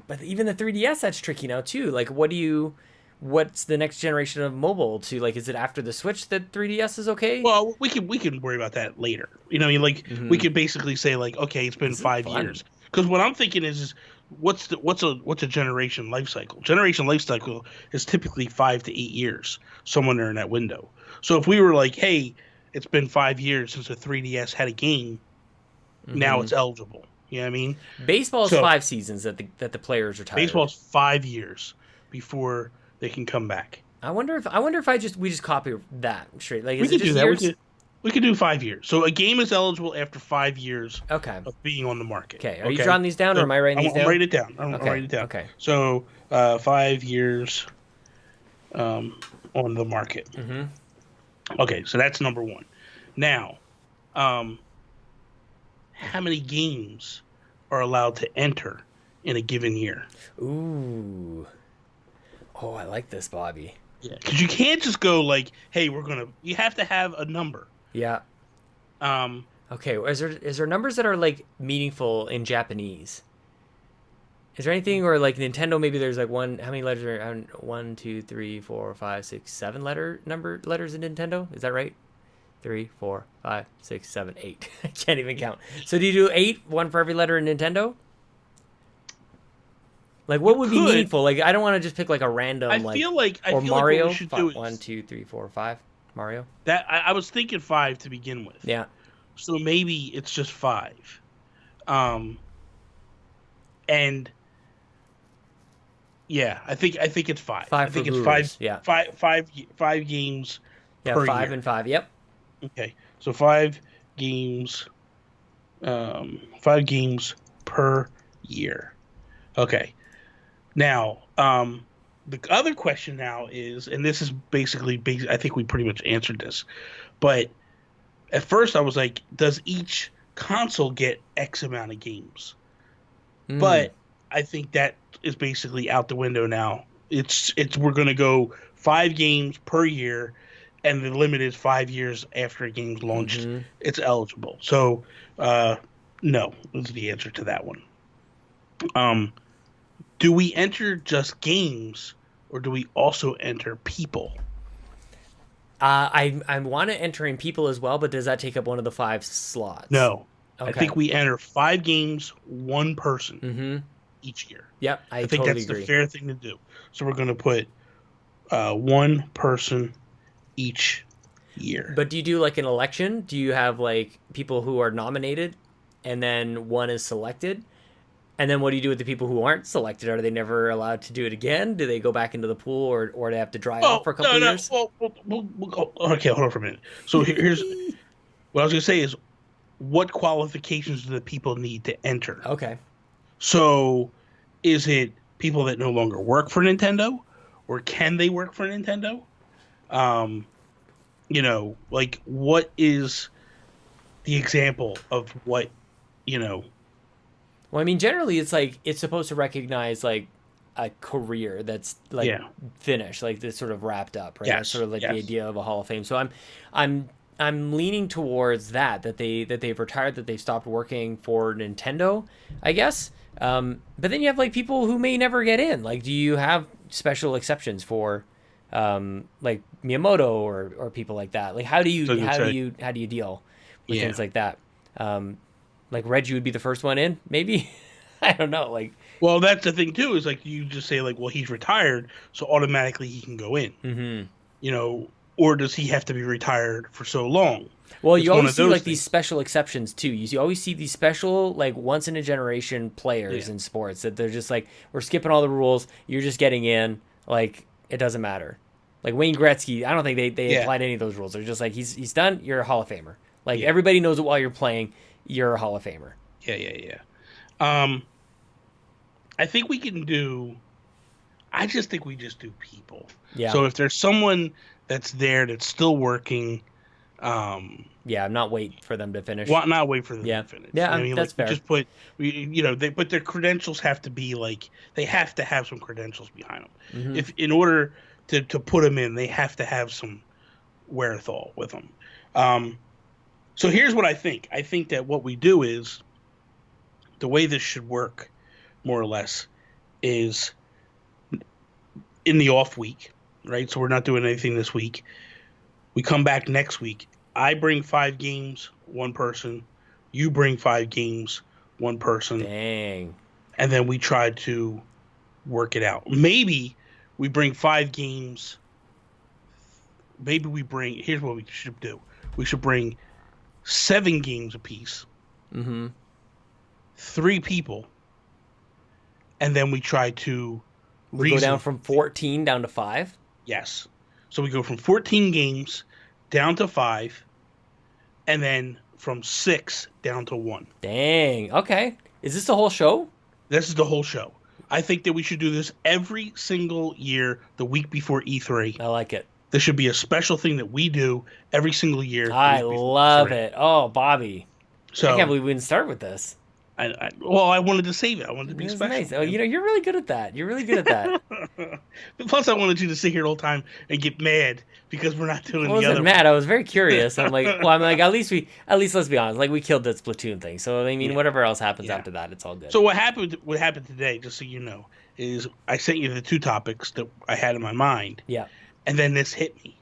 But even the 3DS, that's tricky now too. Like, what do you what's the next generation of mobile to like? Is it after the Switch that 3DS is okay? Well, we can worry about that later. You know, I mean, like we could basically say like, okay, it's been This is 5 years. Because what I'm thinking is what's a generation life cycle? Generation life cycle is typically 5 to 8 years, somewhere in that window. So if we were like, hey, it's been 5 years since the 3DS had a game, now it's eligible. You know what I mean? Baseball's So- 5 seasons that the players retire. Baseball's 5 years before they can come back. I wonder if we just copy that straight. Like, We is could it just do that. years? We could do 5 years. So a game is eligible after 5 years Okay. of being on the market. Okay. Are you drawing these down, or am I writing these down? I'm writing it down. I'm Okay, writing it down. okay. So 5 years on the market. Okay, so that's number one. Now, how many games are allowed to enter in a given year? Ooh. Oh, I like this, Bobby. Yeah, because you can't just go like, "Hey, you have to have a number." Yeah. Okay. Is there numbers that are like meaningful in Japanese? Is there anything where like Nintendo maybe there's like how many letters are 1, 2, 3, 4, 5, 6, 7 letters in Nintendo? Is that right? 3, 4, 5, 6, 7, 8. I can't even count. So do you do 8, one for every letter in Nintendo? Like what would be meaningful? Like I don't want to just pick like a random I feel like Mario. what we should do is 1, 2, 3, 4, 5. Mario. that I was thinking 5 to begin with. Yeah. So maybe it's just 5. And yeah, I think it's 5. 5 I think for it's Brewers. 5. Yeah. Five games. Yeah. Per 5 year. and 5. Yep. Okay, so 5 games. 5 games per year. Okay. Now, the other question now is, and this is basically, I think we pretty much answered this, but at first I was like, does each console get X amount of games? But I think that is basically out the window now. We're going to go 5 games per year, and the limit is 5 years after a game's launched. It's eligible. So, no, is the answer to that one. Do we enter just games, or do we also enter people? I want to enter in people as well, but does that take up one of the 5 slots? No. Okay. I think we enter 5 games, 1 person each year. Yep, I think totally that's agree. the fair thing to do. So we're going to put 1 person each year. But do you do like an election? Do you have like people who are nominated, and then one is selected? And then what do you do with the people who aren't selected? Are they never allowed to do it again? Do they go back into the pool, or do they have to dry off for a couple years? Okay, hold on for a minute. So here's what I was going to say is, what qualifications do the people need to enter? Okay. So is it people that no longer work for Nintendo, or can they work for Nintendo? Like what is the example of what, Well, I mean, generally, it's like it's supposed to recognize like a career that's like finished, like this sort of wrapped up, right? Yes, That's sort of like the yes. idea of a Hall of Fame. So I'm leaning towards that they've retired, that they've stopped working for Nintendo, I guess. But then you have like people who may never get in. Like, do you have special exceptions for like Miyamoto or people like that? Like, how do you deal with things like that? Like Reggie would be the first one in, maybe. I don't know. Like, well, that's the thing too. Is like you just say like, well, he's retired, so automatically he can go in. Or does he have to be retired for so long? Well, It's you one always of see those like these things. special exceptions too. You always see these special like once in a generation players Yeah. in sports that they're just like, we're skipping all the rules. You're just getting in. Like, it doesn't matter. Like Wayne Gretzky, I don't think they applied any of those rules. They're just like, he's done. You're a Hall of Famer. Like everybody knows it while you're playing. You're a Hall of Famer. Yeah. I think we can do. I just think we just do people. Yeah. So if there's someone that's there that's still working, Yeah, I'm not waiting for them to finish. not wait for them Yeah. to finish. Yeah, You know what I mean? that's fair. Just but their credentials have to be like, they have to have some credentials behind them. If in order to put them in, they have to have some wherewithal with them. So here's what I think. I think that what we do is, the way this should work, more or less, is in the off week, right? So we're not doing anything this week. We come back next week. I bring 5 games, one person. You bring 5 games, one person. Dang. And then we try to work it out. Maybe we bring 5 games. Maybe we bring. Here's what we should do. We should bring 7 games apiece. Mm-hmm. 3 people. And then we try to. We go down from 14 down to 5? Yes. So we go from 14 games down to 5. And then from 6 down to 1. Dang. Okay. Is this the whole show? This is the whole show. I think that we should do this every single year, the week before E3. I like it. This should be a special thing that we do every single year. I love it. Oh, Bobby. So I can't believe we didn't start with this. I wanted to save it. I wanted to be special. Nice. Oh, you're really good at that. You're really good at that. Plus, I wanted you to sit here the whole time and get mad because we're not doing I wasn't mad. I was very curious. I'm like, at least let's be honest. Like, we killed that Splatoon thing. So I mean, whatever else happens after that, it's all good. So what happened today, just so you know, is I sent you the 2 topics that I had in my mind. Yeah. And then this hit me.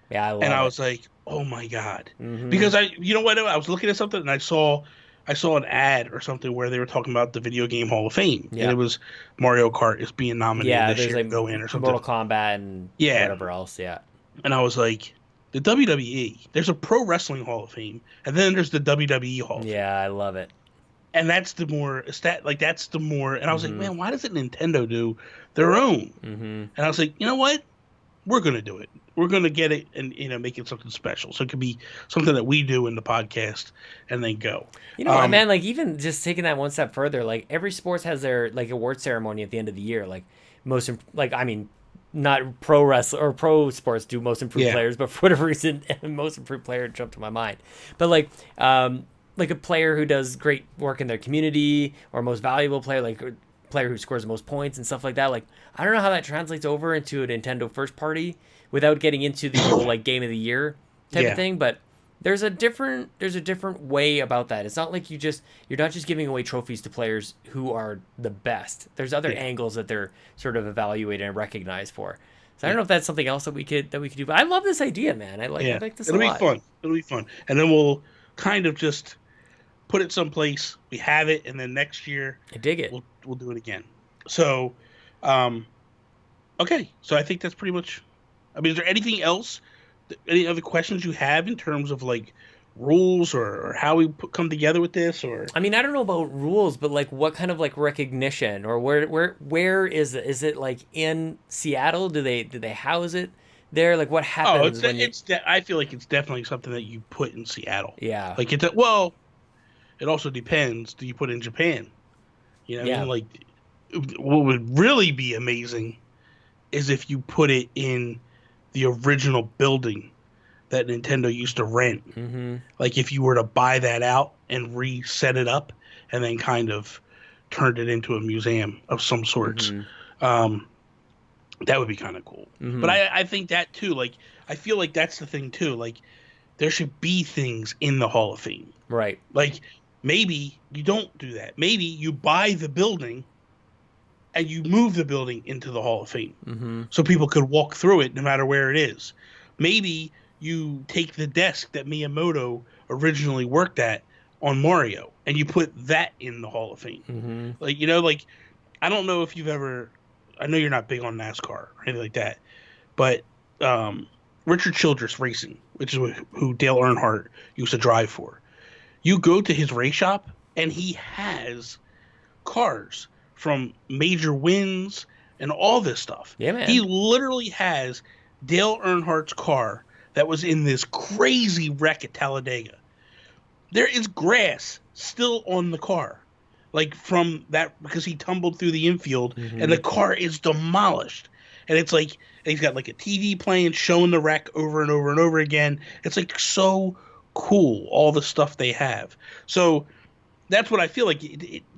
Yeah, I love it. And I was like, oh my God. Mm-hmm. Because you know what? I was looking at something and I saw an ad or something where they were talking about the Video Game Hall of Fame. Yeah. And it was Mario Kart is being nominated this year to go in or something. Mortal Kombat and whatever else, yeah. And I was like, the WWE, there's a Pro Wrestling Hall of Fame, and then there's the WWE Hall of Fame. Yeah, I love it. And that's the more, and I was like, man, why doesn't Nintendo do their own? Mm-hmm. And I was like, you know what? We're going to do it. We're going to get it and, make it something special. So it could be something that we do in the podcast and then go. You know what, man, like even just taking that one step further, like every sports has their like award ceremony at the end of the year. Like not pro wrestler or pro sports do most improved players, but for whatever reason, most improved player jumped to my mind. But like a player who does great work in their community or most valuable player, like a player who scores the most points and stuff like that. Like, I don't know how that translates over into a Nintendo first party without getting into the whole like game of the year type of thing. But there's a different way about that. It's not like you're not just giving away trophies to players who are the best. There's other angles that they're sort of evaluated and recognized for. So I don't know if that's something else that we could do. But I love this idea, man. I like this a lot. It'll be fun. And then we'll kind of just put it someplace. We have it, and then next year I dig it. We'll do it again. So, okay. So I think that's pretty much. I mean, is there anything else? Any other questions you have in terms of like rules or how we come together with this? Or I mean, I don't know about rules, but like what kind of like recognition or where is it? Is it like in Seattle? Do they house it there? Like what happens? I feel like it's definitely something that you put in Seattle. Yeah. Like it also depends. Do you put it in Japan? You know what I mean? Like what would really be amazing is if you put it in the original building that Nintendo used to rent. Mm-hmm. Like if you were to buy that out and reset it up and then kind of turned it into a museum of some sorts, that would be kind of cool. Mm-hmm. But I think that too, like, I feel like that's the thing too. Like there should be things in the Hall of Fame. Right. Like maybe you don't do that. Maybe you buy the building and you move the building into the Hall of Fame so people could walk through it no matter where it is. Maybe you take the desk that Miyamoto originally worked at on Mario and you put that in the Hall of Fame. Mm-hmm. Like, like I don't know if you've ever – I know you're not big on NASCAR or anything like that, but Richard Childress Racing, which is who Dale Earnhardt used to drive for, you go to his race shop and he has cars – from major wins and all this stuff. Yeah, man. He literally has Dale Earnhardt's car that was in this crazy wreck at Talladega. There is grass still on the car. Like from that, because he tumbled through the infield and the car is demolished. And it's like, he's got like a TV playing showing the wreck over and over and over again. It's like so cool, all the stuff they have. So that's what I feel like.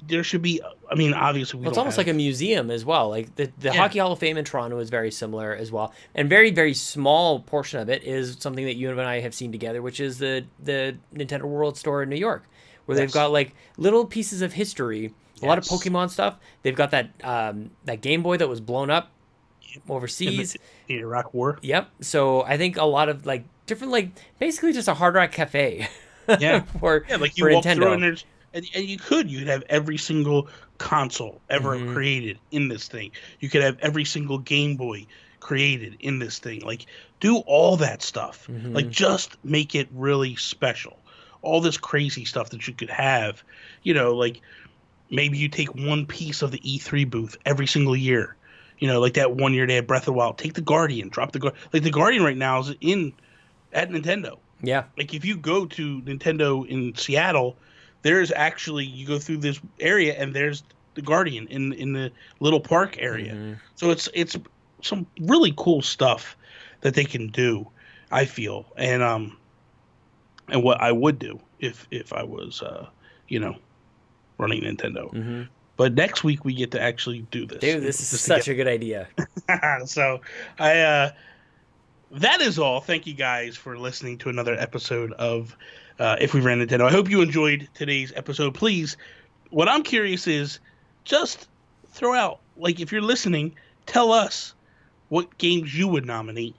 There should be. I mean, obviously, it's almost like a museum as well. Like the Hockey Hall of Fame in Toronto is very similar as well, and very very small portion of it is something that you and I have seen together, which is the Nintendo World Store in New York, where they've got like little pieces of history, a lot of Pokemon stuff. They've got that Game Boy that was blown up. overseas. In the Iraq War. Yep. So I think a lot of like different, like basically just a Hard Rock Cafe. Yeah. for like you for walk Nintendo. through and there's and you could have every single console ever Mm-hmm. created in this thing. You could have every single Game Boy created in this thing. Like do all that stuff. Mm-hmm. Like just make it really special. All this crazy stuff that you could have, like maybe you take one piece of the E3 booth every single year. Like that one year they had Breath of the Wild. Take the Guardian, drop the Guardian. Like the Guardian right now is at Nintendo. Yeah. Like if you go to Nintendo in Seattle, there's actually you go through this area and there's the Guardian in the little park area. Mm-hmm. So it's some really cool stuff that they can do, I feel. And what I would do if I was running Nintendo. Mm-hmm. But next week we get to actually do this. Dude, this is such a good idea. So that is all. Thank you guys for listening to another episode of If We Ran Nintendo. I hope you enjoyed today's episode. Please, what I'm curious is just throw out, like if you're listening, tell us what games you would nominate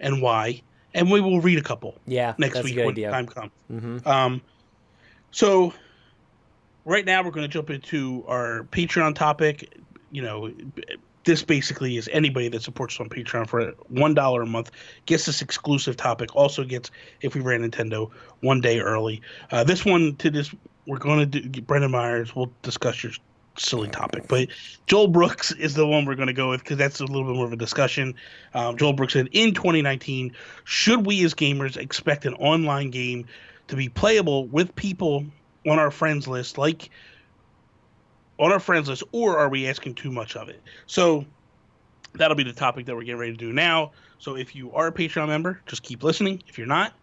and why, and we will read a couple next week when time comes. Mm-hmm. So right now we're going to jump into our Patreon topic. This basically is anybody that supports us on Patreon for $1 a month gets this exclusive topic. Also gets If We Ran Nintendo one day early. We're going to do Brendan Myers. We'll discuss your silly topic, but Joel Brooks is the one we're going to go with because that's a little bit more of a discussion. Joel Brooks said, in 2019, should we as gamers expect an online game to be playable with people on our friends list, or are we asking too much of it? So that'll be the topic that we're getting ready to do now. So if you are a Patreon member, just keep listening. If you're not,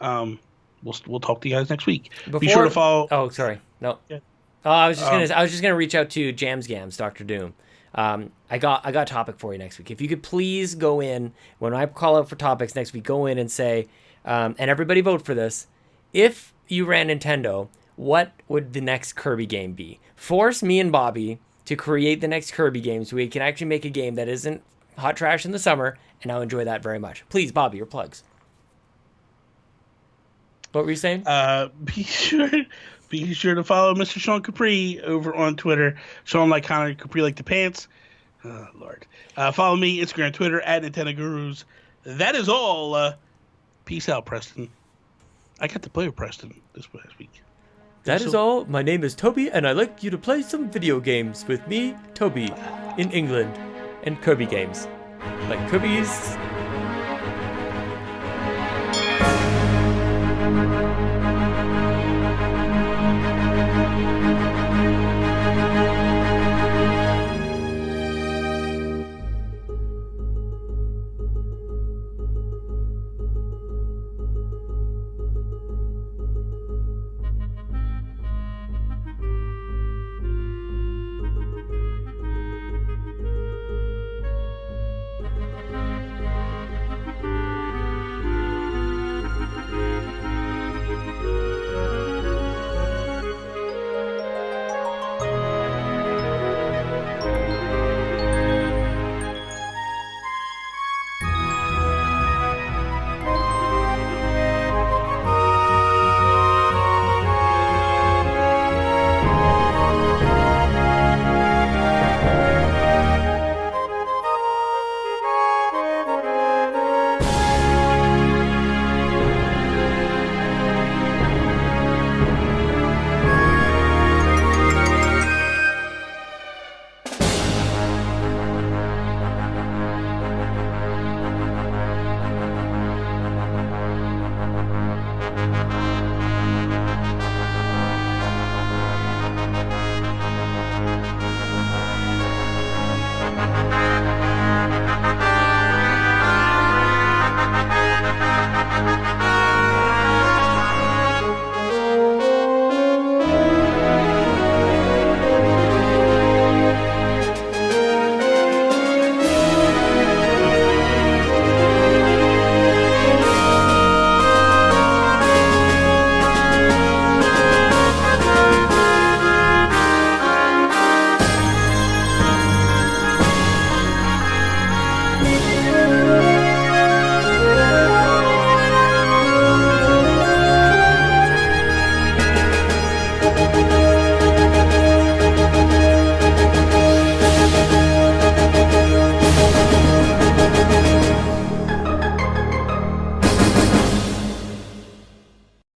we'll talk to you guys next week. Be sure to follow. Oh, sorry, no. Yeah. I was just gonna reach out to Jams Gams, Dr. Doom. I got a topic for you next week. If you could please go in when I call out for topics next week, go in and say, and everybody vote for this. If you ran Nintendo, what would the next Kirby game be? Force me and Bobby to create the next Kirby game so we can actually make a game that isn't hot trash in the summer, and I'll enjoy that very much. Please, Bobby, your plugs. What were you saying? Be sure to follow Mr. Sean Capri over on Twitter. Sean like Connor, Capri like the pants. Oh, Lord. Follow me, Instagram, Twitter, at Nintendo Gurus. That is all. Peace out, Preston. I got to play with Preston this past week. That is all. My name is Toby, and I'd like you to play some video games with me, Toby, in England, and Kirby games. Like Kirby's